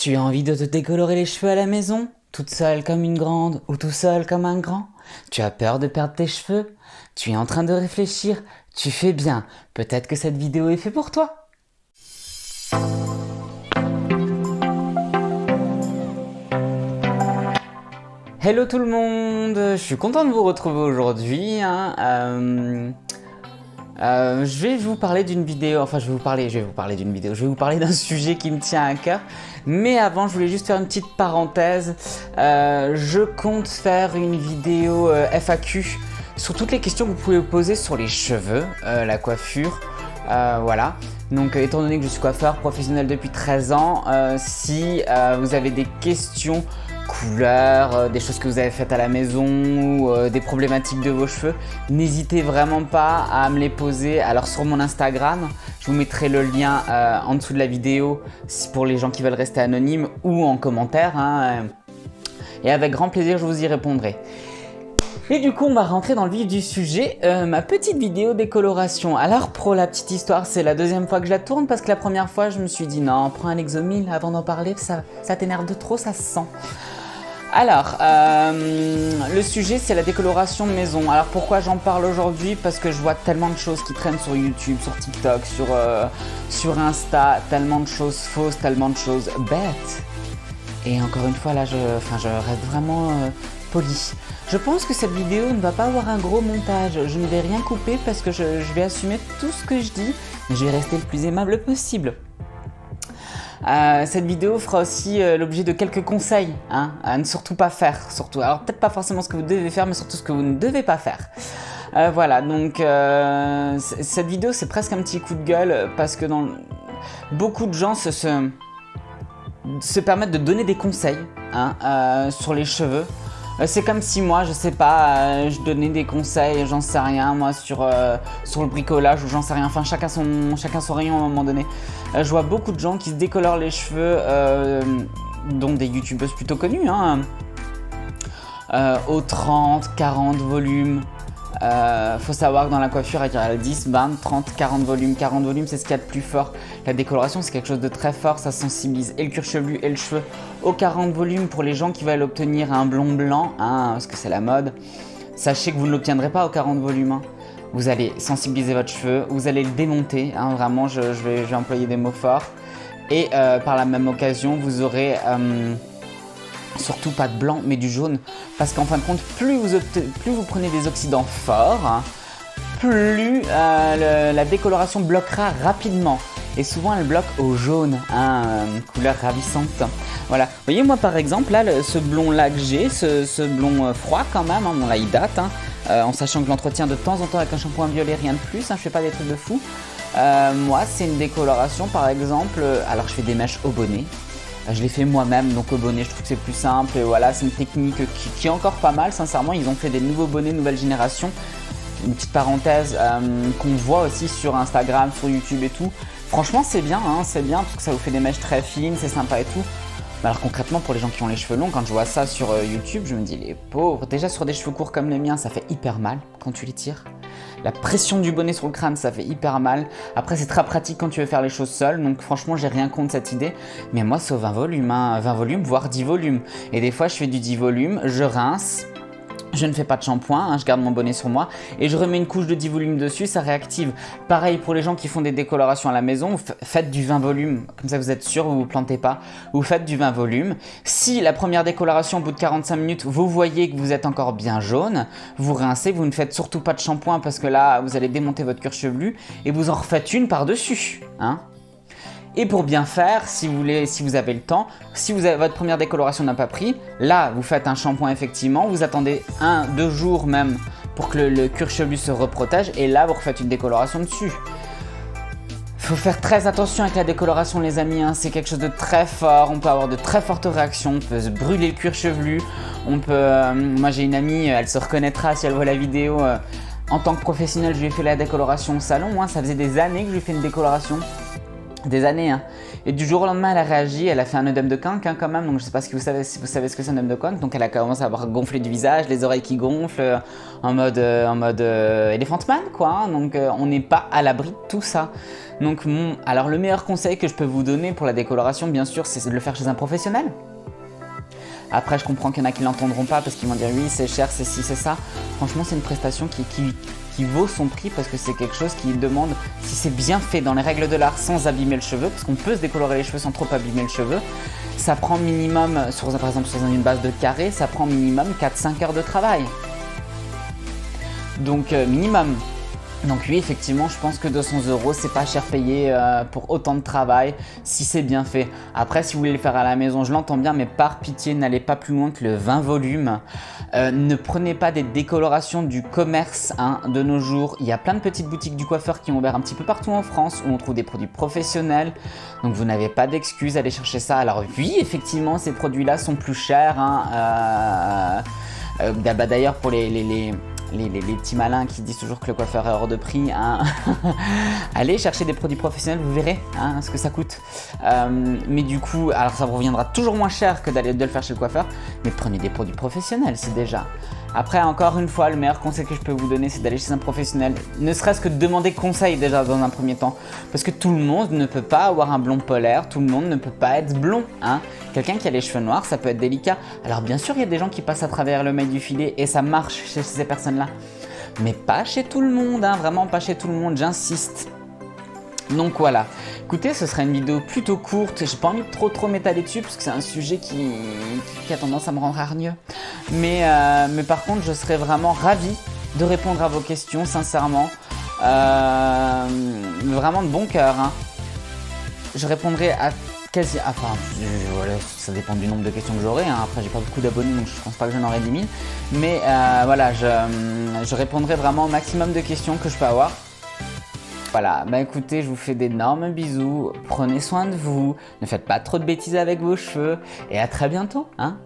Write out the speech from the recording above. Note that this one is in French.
Tu as envie de te décolorer les cheveux à la maison? Toute seule comme une grande ou tout seul comme un grand? Tu as peur de perdre tes cheveux? Tu es en train de réfléchir? Tu fais bien. Peut-être que cette vidéo est faite pour toi. Hello tout le monde, je suis content de vous retrouver aujourd'hui. Je vais vous parler d'une vidéo, je vais vous parler d'un sujet qui me tient à cœur. Mais avant, je voulais juste faire une petite parenthèse. Je compte faire une vidéo FAQ sur toutes les questions que vous pouvez poser sur les cheveux, la coiffure, voilà. Donc étant donné que je suis coiffeur professionnel depuis 13 ans, si vous avez des questions couleurs, des choses que vous avez faites à la maison ou des problématiques de vos cheveux, n'hésitez vraiment pas à me les poser. Alors sur mon Instagram, je vous mettrai le lien en dessous de la vidéo pour les gens qui veulent rester anonymes ou en commentaire, et avec grand plaisir je vous y répondrai. Et du coup on va rentrer dans le vif du sujet, ma petite vidéo décoloration. Alors pour la petite histoire, c'est la deuxième fois que je la tourne parce que la première fois je me suis dit non, prends un Lexomil avant d'en parler, ça t'énerve de trop, ça se sent. Alors, le sujet c'est la décoloration maison. Alors pourquoi j'en parle aujourd'hui? Parce que je vois tellement de choses qui traînent sur YouTube, sur TikTok, sur Insta, tellement de choses fausses, tellement de choses bêtes. Et encore une fois là, je reste vraiment poli. Je pense que cette vidéo ne va pas avoir un gros montage. Je ne vais rien couper parce que je vais assumer tout ce que je dis, mais je vais rester le plus aimable possible. Cette vidéo fera aussi l'objet de quelques conseils à ne surtout pas faire. Alors peut-être pas forcément ce que vous devez faire, mais surtout ce que vous ne devez pas faire. Voilà, donc cette vidéo c'est presque un petit coup de gueule parce que beaucoup de gens se permettent de donner des conseils sur les cheveux. C'est comme si moi, je sais pas, je donnais des conseils, j'en sais rien, moi, sur le bricolage ou j'en sais rien, enfin chacun son rayon à un moment donné. Je vois beaucoup de gens qui se décolorent les cheveux, dont des youtubeuses plutôt connues, aux 30, 40 volumes. Faut savoir que dans la coiffure, il y a 10, 20, 30, 40 volumes. 40 volumes, c'est ce qu'il y a de plus fort. La décoloration, c'est quelque chose de très fort. Ça sensibilise et le cuir chevelu et le cheveu aux 40 volumes. Pour les gens qui veulent obtenir un blond blanc, parce que c'est la mode, sachez que vous ne l'obtiendrez pas aux 40 volumes. Vous allez sensibiliser votre cheveu, vous allez le démonter. Vraiment, je vais employer des mots forts. Et par la même occasion, vous aurez... surtout pas de blanc mais du jaune, parce qu'en fin de compte plus vous prenez des oxydants forts, plus la décoloration bloquera rapidement, et souvent elle bloque au jaune, couleur ravissante. Voilà, vous voyez moi par exemple là ce blond là que j'ai, ce blond froid quand même, bon là il date, en sachant que je l'entretiens de temps en temps avec un shampoing violet, rien de plus, je fais pas des trucs de fou. Moi c'est une décoloration par exemple, alors je fais des mèches au bonnet. Je l'ai fait moi-même, donc au bonnet, je trouve que c'est plus simple. Et voilà, c'est une technique qui est encore pas mal. Sincèrement, ils ont fait des nouveaux bonnets nouvelle génération. Une petite parenthèse qu'on voit aussi sur Instagram, sur YouTube et tout. Franchement, c'est bien, c'est bien parce que ça vous fait des mèches très fines, c'est sympa et tout. Mais alors concrètement, pour les gens qui ont les cheveux longs, quand je vois ça sur YouTube, je me dis les pauvres. Déjà sur des cheveux courts comme les miens, ça fait hyper mal quand tu les tires. La pression du bonnet sur le crâne, ça fait hyper mal. Après, c'est très pratique quand tu veux faire les choses seul. Donc franchement, j'ai rien contre cette idée. Mais moi, c'est au 20 volumes, 20 volumes, voire 10 volumes. Et des fois, je fais du 10 volumes, je rince. Je ne fais pas de shampoing, je garde mon bonnet sur moi et je remets une couche de 10 volumes dessus, ça réactive. Pareil pour les gens qui font des décolorations à la maison, faites du 20 volumes, comme ça vous êtes sûr, vous ne vous plantez pas. Vous faites du 20 volumes. Si la première décoloration, au bout de 45 minutes, vous voyez que vous êtes encore bien jaune, vous rincez, vous ne faites surtout pas de shampoing parce que là, vous allez démonter votre cuir chevelu et vous en refaites une par-dessus. Et pour bien faire, si vous avez le temps, si votre première décoloration n'a pas pris, là vous faites un shampoing effectivement, vous attendez 1-2 jours même pour que le cuir chevelu se reprotège et là vous refaites une décoloration dessus. Faut faire très attention avec la décoloration les amis, c'est quelque chose de très fort, on peut avoir de très fortes réactions, on peut se brûler le cuir chevelu, moi j'ai une amie, elle se reconnaîtra si elle voit la vidéo, en tant que professionnel je lui ai fait la décoloration au salon, ça faisait des années que je lui ai fait une décoloration. des années. Hein. Et du jour au lendemain, elle a réagi, elle a fait un œdème de quinque hein, quand même. Donc je sais pas si vous savez ce que c'est un œdème de quinque. Donc elle a commencé à avoir gonflé du visage, les oreilles qui gonflent, en mode Elephant Man quoi. Hein. Donc on n'est pas à l'abri de tout ça. Donc alors le meilleur conseil que je peux vous donner pour la décoloration, bien sûr, c'est de le faire chez un professionnel. Après, je comprends qu'il y en a qui l'entendront pas parce qu'ils vont dire oui, c'est cher, c'est ci, c'est ça. Franchement, c'est une prestation qui vaut son prix parce que c'est quelque chose qui demande, si c'est bien fait dans les règles de l'art sans abîmer le cheveu, parce qu'on peut se décolorer les cheveux sans trop abîmer le cheveu, ça prend minimum, par exemple sur une base de carré, ça prend minimum 4-5 heures de travail. Donc minimum. Donc oui, effectivement, je pense que 200 €, c'est pas cher payé pour autant de travail si c'est bien fait. Après, si vous voulez le faire à la maison, je l'entends bien, mais par pitié, n'allez pas plus loin que le 20 volumes. Ne prenez pas des décolorations du commerce hein, de nos jours. Il y a plein de petites boutiques du coiffeur qui ont ouvert un petit peu partout en France où on trouve des produits professionnels. Donc vous n'avez pas d'excuse à aller chercher ça. Alors oui, effectivement, ces produits-là sont plus chers. Hein, d'ailleurs, pour les petits malins qui disent toujours que le coiffeur est hors de prix, hein. Allez chercher des produits professionnels, vous verrez hein, ce que ça coûte. Mais du coup, alors ça vous reviendra toujours moins cher que de le faire chez le coiffeur, mais prenez des produits professionnels, c'est déjà. Après, encore une fois, le meilleur conseil que je peux vous donner, c'est d'aller chez un professionnel, ne serait-ce que de demander conseil déjà dans un premier temps. Parce que tout le monde ne peut pas avoir un blond polaire, tout le monde ne peut pas être blond. Hein. Quelqu'un qui a les cheveux noirs, ça peut être délicat. Alors bien sûr, il y a des gens qui passent à travers le mail du filet et ça marche chez ces personnes-là. Mais pas chez tout le monde, hein, vraiment pas chez tout le monde, j'insiste. Donc voilà, écoutez, ce sera une vidéo plutôt courte, j'ai pas envie de trop m'étaler dessus parce que c'est un sujet qui a tendance à me rendre hargneux. Mais par contre, je serais vraiment ravi de répondre à vos questions, sincèrement. Vraiment de bon cœur. Hein. Je répondrai à quasi... Enfin, voilà, ça dépend du nombre de questions que j'aurai. Hein. Après, j'ai pas beaucoup d'abonnés, donc je pense pas que j'en aurai 10 000. Mais voilà, je répondrai vraiment au maximum de questions que je peux avoir. Voilà, bah écoutez, je vous fais d'énormes bisous, prenez soin de vous, ne faites pas trop de bêtises avec vos cheveux et à très bientôt, hein.